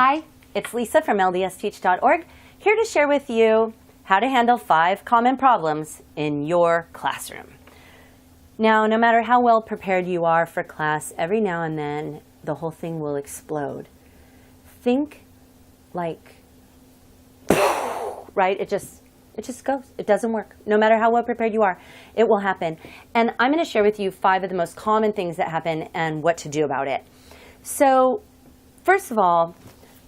Hi, it's Lisa from ldsteach.org, here to share with you how to handle 5 common problems in your classroom. Now, no matter how well prepared you are for class, every now and then the whole thing will explode. Think like, right? It just goes. It doesn't work. No matter how well prepared you are, it will happen. And I'm going to share with you 5 of the most common things that happen and what to do about it. So, first of all,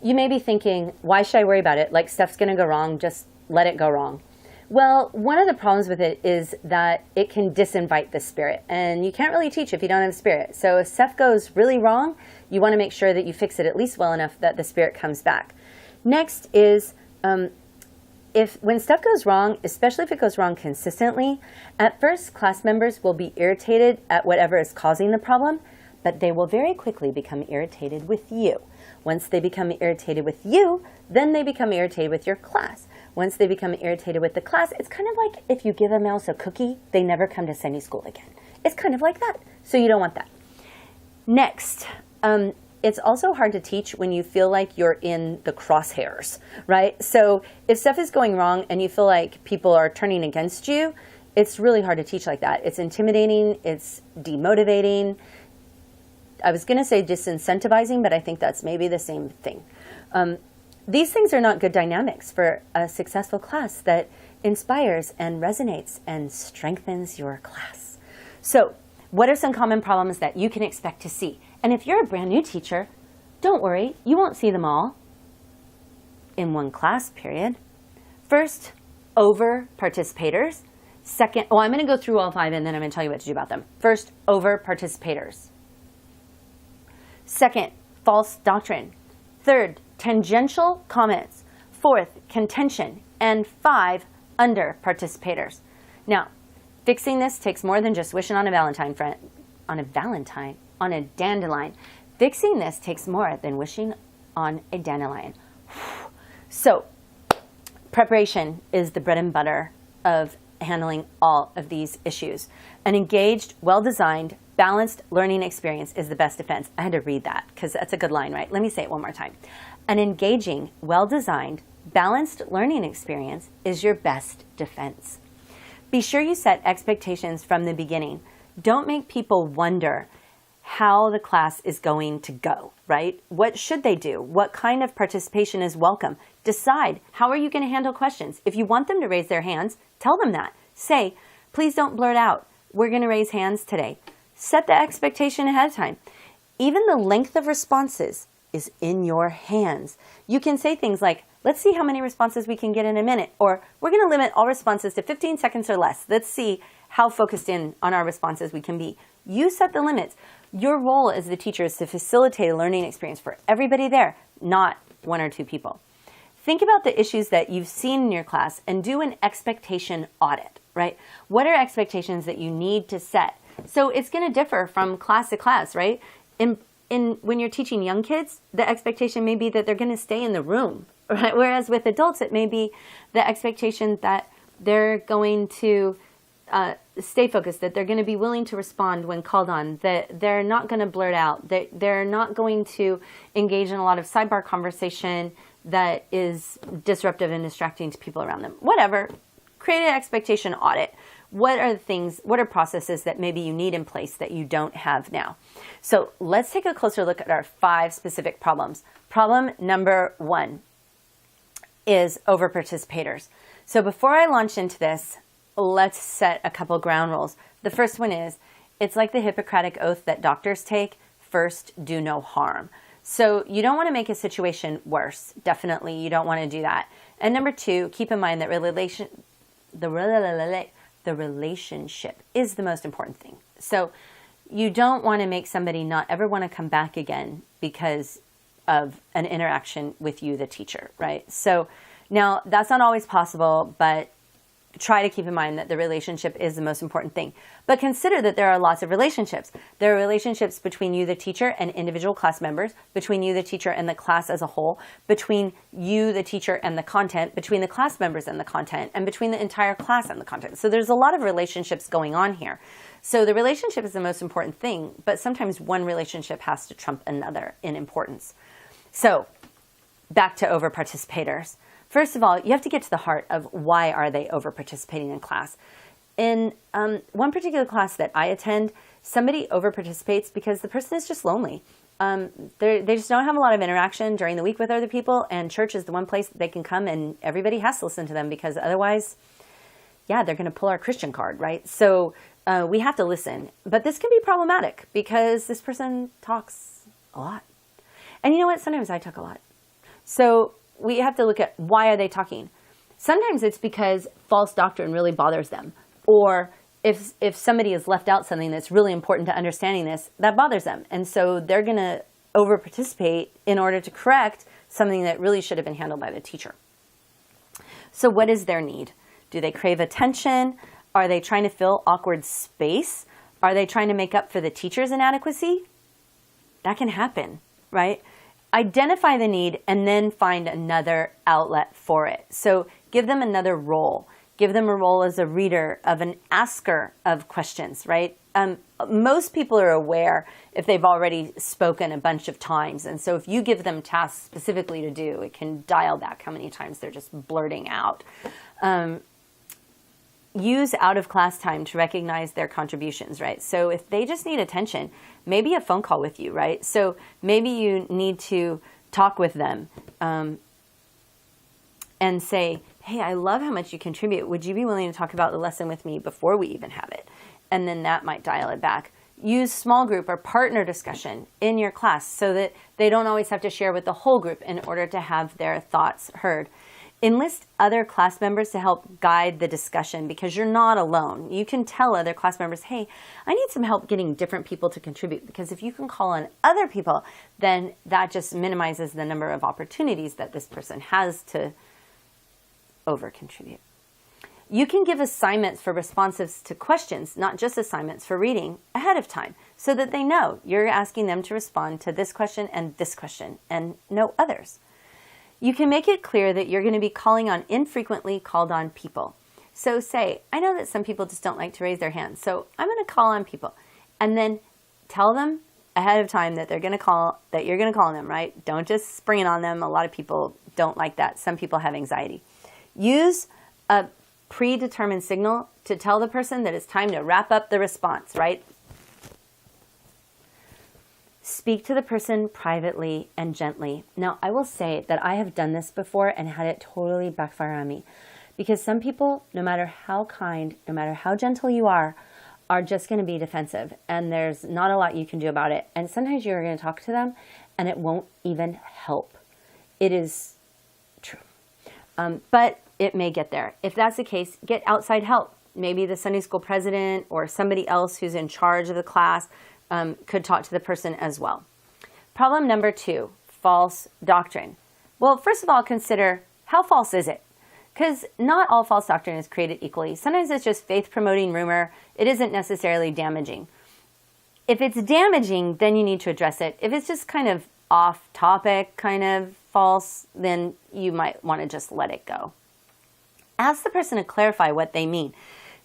you may be thinking, why should I worry about it? Like, stuff's going to go wrong, just let it go wrong. Well, one of the problems with it is that it can disinvite the spirit, and you can't really teach if you don't have spirit. So if stuff goes really wrong, you want to make sure that you fix it at least well enough that the spirit comes back. Next is, when stuff goes wrong, especially if it goes wrong consistently, at first class members will be irritated at whatever is causing the problem, but they will very quickly become irritated with you. Once they become irritated with you, then they become irritated with your class. Once they become irritated with the class, it's kind of like if you give a mouse a cookie, they never come to semi-school again. It's kind of like that. So you don't want that. Next, it's also hard to teach when you feel like you're in the crosshairs, right? So if stuff is going wrong and you feel like people are turning against you, it's really hard to teach like that. It's intimidating, it's demotivating. I was going to say disincentivizing, but I think that's maybe the same thing. These things are not good dynamics for a successful class that inspires and resonates and strengthens your class. So, what are some common problems that you can expect to see? And if you're a brand new teacher, don't worry, you won't see them all in one class period. First, over-participators. Second, I'm going to go through all 5 and then I'm going to tell you what to do about them. First, over-participators. Second, false doctrine. Third, tangential comments. Fourth, contention. And 5, under-participators. Now, fixing this takes more than just wishing on a dandelion. Fixing this takes more than wishing on a dandelion. So, preparation is the bread and butter of handling all of these issues. An engaged, well-designed, balanced learning experience is the best defense. I had to read that because that's a good line, right? Let me say it one more time. An engaging, well-designed, balanced learning experience is your best defense. Be sure you set expectations from the beginning. Don't make people wonder how the class is going to go, right? What should they do? What kind of participation is welcome? Decide, how are you going to handle questions? If you want them to raise their hands, tell them that. Say, please don't blurt out, we're going to raise hands today. Set the expectation ahead of time. Even the length of responses is in your hands. You can say things like, let's see how many responses we can get in a minute, or we're going to limit all responses to 15 seconds or less. Let's see how focused in on our responses we can be. You set the limits. Your role as the teacher is to facilitate a learning experience for everybody there, not 1 or 2 people. Think about the issues that you've seen in your class and do an expectation audit, right? What are expectations that you need to set? So it's going to differ from class to class, right? When you're teaching young kids, the expectation may be that they're going to stay in the room, right? Whereas with adults, it may be the expectation that they're going to stay focused, that they're going to be willing to respond when called on, that they're not going to blurt out, that they're not going to engage in a lot of sidebar conversation that is disruptive and distracting to people around them. Whatever. Create an expectation audit. What are processes that maybe you need in place that you don't have now? So let's take a closer look at our 5 specific problems. Problem number 1 is over-participators. So before I launch into this, let's set a couple ground rules. The first one is, it's like the Hippocratic Oath that doctors take, first, do no harm. So you don't want to make a situation worse. Definitely, you don't want to do that. And number 2, keep in mind that the relationship is the most important thing. So you don't want to make somebody not ever want to come back again because of an interaction with you, the teacher, right? So now that's not always possible, but try to keep in mind that the relationship is the most important thing. But consider that there are lots of relationships. There are relationships between you, the teacher, and individual class members, between you, the teacher, and the class as a whole, between you, the teacher, and the content, between the class members and the content, and between the entire class and the content. So there's a lot of relationships going on here. So the relationship is the most important thing, but sometimes one relationship has to trump another in importance. So back to overparticipators. First of all, you have to get to the heart of why are they overparticipating in class. In one particular class that I attend, somebody overparticipates because the person is just lonely. They just don't have a lot of interaction during the week with other people, and church is the one place that they can come and everybody has to listen to them, because otherwise, yeah, they're going to pull our Christian card, right? So we have to listen. But this can be problematic because this person talks a lot. And you know what? Sometimes I talk a lot. So we have to look at, why are they talking? Sometimes it's because false doctrine really bothers them. Or if somebody has left out something that's really important to understanding this, that bothers them. And so they're going to over-participate in order to correct something that really should have been handled by the teacher. So what is their need? Do they crave attention? Are they trying to fill awkward space? Are they trying to make up for the teacher's inadequacy? That can happen, right? Identify the need and then find another outlet for it. So give them another role. Give them a role as a reader, of an asker of questions, right? Most people are aware if they've already spoken a bunch of times. And so if you give them tasks specifically to do, it can dial back how many times they're just blurting out. Use out of class time to recognize their contributions, right? So if they just need attention, maybe a phone call with you, right? So maybe you need to talk with them and say, hey, I love how much you contribute. Would you be willing to talk about the lesson with me before we even have it? And then that might dial it back. Use small group or partner discussion in your class so that they don't always have to share with the whole group in order to have their thoughts heard. Enlist other class members to help guide the discussion, because you're not alone. You can tell other class members, hey, I need some help getting different people to contribute, because if you can call on other people, then that just minimizes the number of opportunities that this person has to over-contribute. You can give assignments for responses to questions, not just assignments for reading, ahead of time, so that they know you're asking them to respond to this question and no others. You can make it clear that you're going to be calling on infrequently called on people. So say, I know that some people just don't like to raise their hands, so I'm going to call on people. And then tell them ahead of time that you're going to call on them, right? Don't just spring it on them. A lot of people don't like that. Some people have anxiety. Use a predetermined signal to tell the person that it's time to wrap up the response, right? Speak to the person privately and gently. Now, I will say that I have done this before and had it totally backfire on me, because some people, no matter how kind, no matter how gentle you are just going to be defensive, and there's not a lot you can do about it. And sometimes you're going to talk to them and it won't even help. It is true. But it may get there. If that's the case, get outside help. Maybe the Sunday school president or somebody else who's in charge of the class could talk to the person as well. Problem number 2, false doctrine. Well, first of all, consider, how false is it? Because not all false doctrine is created equally. Sometimes it's just faith-promoting rumor. It isn't necessarily damaging. If it's damaging, then you need to address it. If it's just kind of off-topic, kind of false, then you might want to just let it go. Ask the person to clarify what they mean.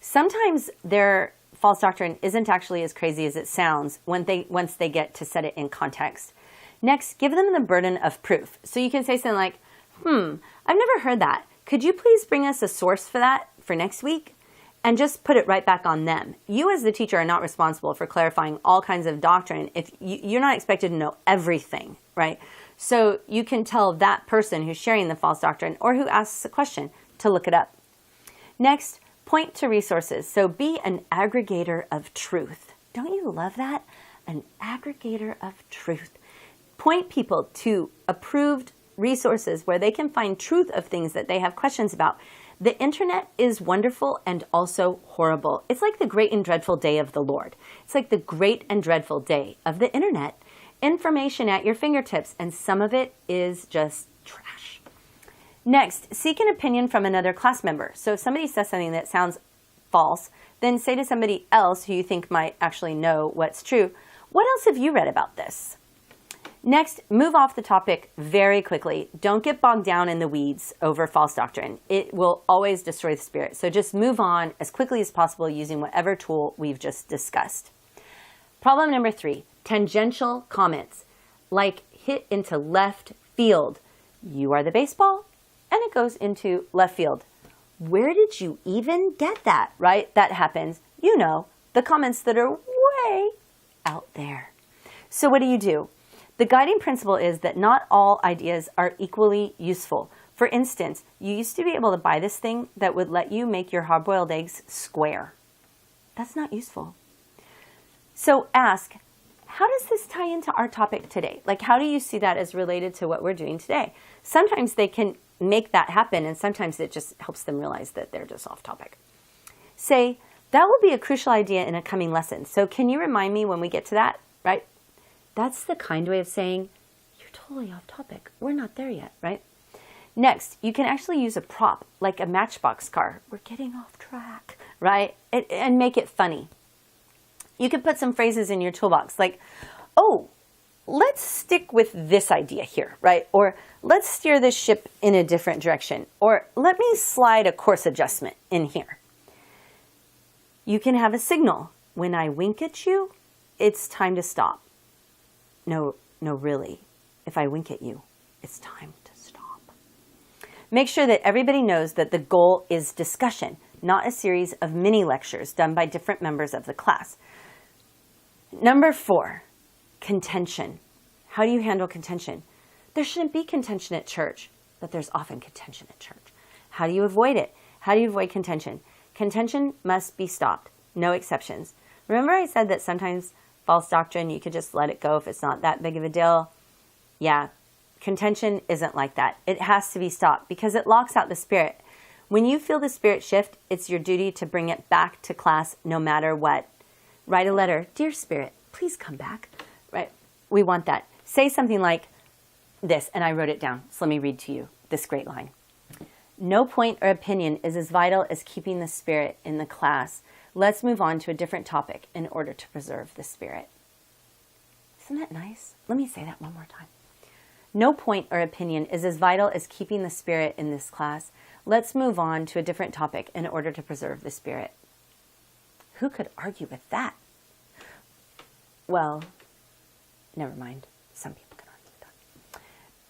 Sometimes their false doctrine isn't actually as crazy as it sounds once they get to set it in context. Next, give them the burden of proof. So you can say something like, I've never heard that. Could you please bring us a source for that for next week? And just put it right back on them. You as the teacher are not responsible for clarifying all kinds of doctrine if you're not expected to know everything, right? So you can tell that person who's sharing the false doctrine or who asks a question to look it up. Next, point to resources. So be an aggregator of truth. Don't you love that? An aggregator of truth. Point people to approved resources where they can find truth of things that they have questions about. The internet is wonderful and also horrible. It's like the great and dreadful day of the Lord. It's like the great and dreadful day of the internet. Information at your fingertips, and some of it is just trash. Next, seek an opinion from another class member. So if somebody says something that sounds false, then say to somebody else who you think might actually know what's true, what else have you read about this? Next, move off the topic very quickly. Don't get bogged down in the weeds over false doctrine. It will always destroy the spirit. So just move on as quickly as possible using whatever tool we've just discussed. Problem number 3, tangential comments, like hit into left field. You are the baseball, and it goes into left field. Where did you even get that, right? That happens, you know, the comments that are way out there. So what do? The guiding principle is that not all ideas are equally useful. For instance, you used to be able to buy this thing that would let you make your hard-boiled eggs square. That's not useful. So ask, how does this tie into our topic today? Like, how do you see that as related to what we're doing today? Sometimes they can make that happen, and sometimes it just helps them realize that they're just off topic. Say, that will be a crucial idea in a coming lesson. So can you remind me when we get to that, right? That's the kind way of saying, you're totally off topic. We're not there yet, right? Next, you can actually use a prop, like a Matchbox car. We're getting off track, right? And make it funny. You can put some phrases in your toolbox, like, oh, let's stick with this idea here, right? Or let's steer this ship in a different direction. Or let me slide a course adjustment in here. You can have a signal. When I wink at you, it's time to stop. No, really. If I wink at you, it's time to stop. Make sure that everybody knows that the goal is discussion, not a series of mini lectures done by different members of the class. Number 4, contention. How do you handle contention? There shouldn't be contention at church, but there's often contention at church. How do you avoid it? How do you avoid contention? Contention must be stopped. No exceptions. Remember I said that sometimes false doctrine, you could just let it go if it's not that big of a deal? Yeah, contention isn't like that. It has to be stopped because it locks out the spirit. When you feel the spirit shift, it's your duty to bring it back to class no matter what. Write a letter, dear spirit, please come back. Right? We want that. Say something like this, and I wrote it down. So let me read to you this great line. No point or opinion is as vital as keeping the spirit in the class. Let's move on to a different topic in order to preserve the spirit. Isn't that nice? Let me say that one more time. No point or opinion is as vital as keeping the spirit in this class. Let's move on to a different topic in order to preserve the spirit. Who could argue with that? Well, never mind. Some people can argue with that.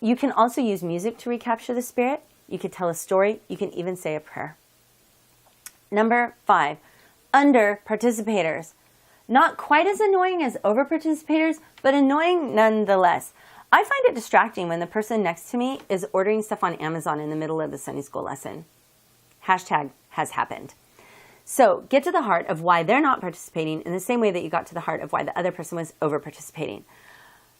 You can also use music to recapture the spirit. You could tell a story. You can even say a prayer. Number 5, under participators. Not quite as annoying as over participators, but annoying nonetheless. I find it distracting when the person next to me is ordering stuff on Amazon in the middle of the Sunday school lesson. Hashtag has happened. So get to the heart of why they're not participating in the same way that you got to the heart of why the other person was over participating.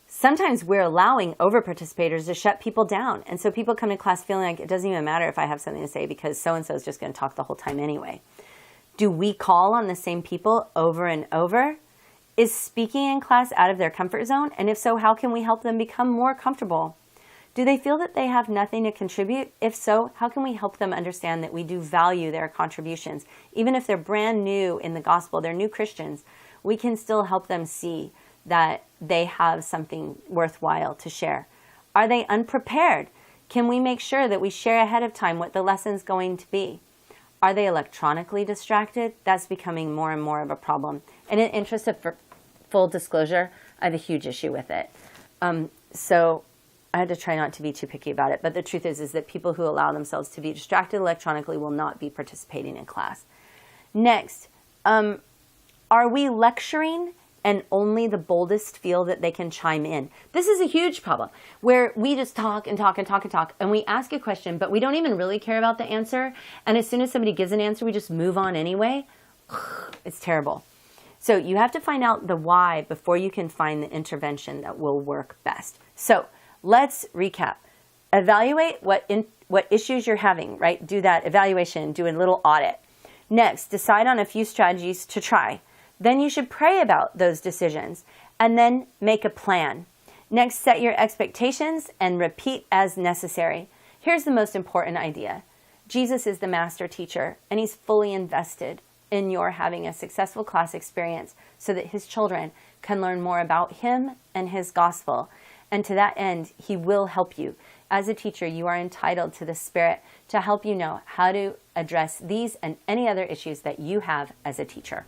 Sometimes we're allowing over participators to shut people down. And so people come to class feeling like it doesn't even matter if I have something to say because so-and-so is just going to talk the whole time anyway. Do we call on the same people over and over? Is speaking in class out of their comfort zone? And if so, how can we help them become more comfortable? Do they feel that they have nothing to contribute? If so, how can we help them understand that we do value their contributions? Even if they're brand new in the gospel, they're new Christians, we can still help them see that they have something worthwhile to share. Are they unprepared? Can we make sure that we share ahead of time what the lesson's going to be? Are they electronically distracted? That's becoming more and more of a problem. And in interest of full disclosure, I have a huge issue with it. So I had to try not to be too picky about it. But the truth is that people who allow themselves to be distracted electronically will not be participating in class. Next, are we lecturing and only the boldest feel that they can chime in? This is a huge problem where we just talk and talk and talk and talk and we ask a question, but we don't even really care about the answer. And as soon as somebody gives an answer, we just move on anyway. It's terrible. So you have to find out the why before you can find the intervention that will work best. So let's recap. Evaluate what issues you're having, right? Do that evaluation, do a little audit. Next, decide on a few strategies to try. Then you should pray about those decisions and then make a plan. Next, set your expectations and repeat as necessary. Here's the most important idea. Jesus is the master teacher and he's fully invested in your having a successful class experience so that his children can learn more about him and his gospel. And to that end, he will help you. As a teacher, you are entitled to the Spirit to help you know how to address these and any other issues that you have as a teacher.